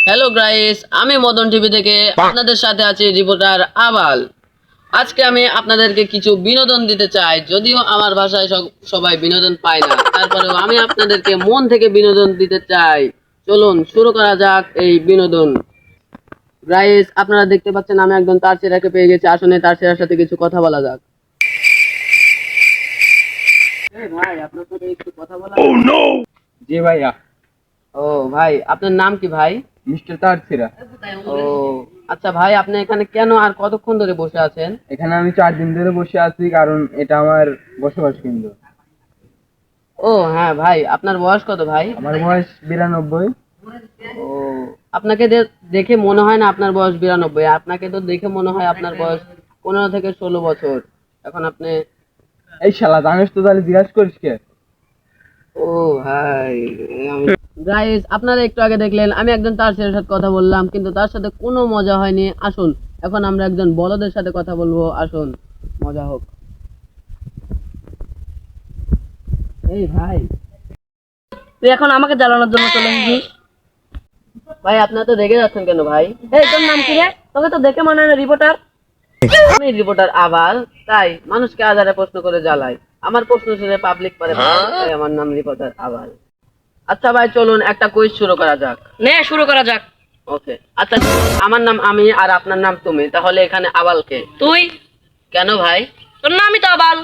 Hello guys, আমি Madan TV থেকে আপনাদের সাথে আছি রিপোর্টার আবাল। আজকে আমি আপনাদেরকে কিছু বিনোদন দিতে চাই, যদিও আমার ভাষায় সবাই বিনোদন পায় না, তারপরেও আমি আপনাদেরকে মন থেকে বিনোদন দিতে চাই। চলুন শুরু করা যাক এই বিনোদন। গাইস, আপনারা দেখতে পাচ্ছেন আমি একজন তারসিরাকে পেয়ে গেছি। আসলে তারসিরার সাথে কিছু কথা বলা যাক। এই ভাই, আপনার সাথে একটু কথা বলা যাক? জি ভাইয়া। ও ভাই, আপনার নাম কি ভাই? মিস্টার তারসিরা। ও আচ্ছা ভাই, আপনি এখানে কেন আর কতক্ষণ ধরে বসে আছেন? এখানে আমি 4 দিন ধরে বসে আছি, কারণ এটা আমার বসবাস কেন্দ্র। ও হ্যাঁ ভাই, আপনার বয়স কত ভাই? আমার বয়স 92। ও আপনাকে দেখে মনে হয় না আপনার বয়স 92। আপনাকে তো দেখে মনে হয় আপনার বয়স 15 থেকে 16 বছর। এখন আপনি এই শালা, জানিস তো, তাহলে জিজ্ঞাসা করিস কে? ও ভাই, গাইস, আপনারা একটু আগে দেখলেন আমি একজন তার ছেলের সাথে কথা বললাম, কিন্তু তার সাথে কোনো মজা হয়নি। আসুন এখন আমরা একজন বলদের সাথে কথা বলবো। আসুন, মজা হোক। এই ভাই, তুই এখন আমাকে জ্বালানোর জন্য চলে এসেছিস? ভাই আপনারা তো রেগে যাচ্ছেন কেন ভাই? এই তোর নাম কি রে? তোকে তো দেখে মনে হয় না রিপোর্টার। আমি রিপোর্টার আবাল, তাই মানুষকে আজারে প্রশ্ন করে জ্বালাই। আমার প্রশ্ন শুনে পাবলিক পারে, তাই আমার নাম রিপোর্টার আবাল। আচ্ছা ভাই, চলুন একটা কুইজ শুরু করা যাক। নে শুরু করা যাক। ওকে, আচ্ছা, আমার নাম আমি আর আপনার নাম তুমি, তাহলে এখানে আবাল কে? তুই, কেন ভাই? তোর নামই তো আবাল।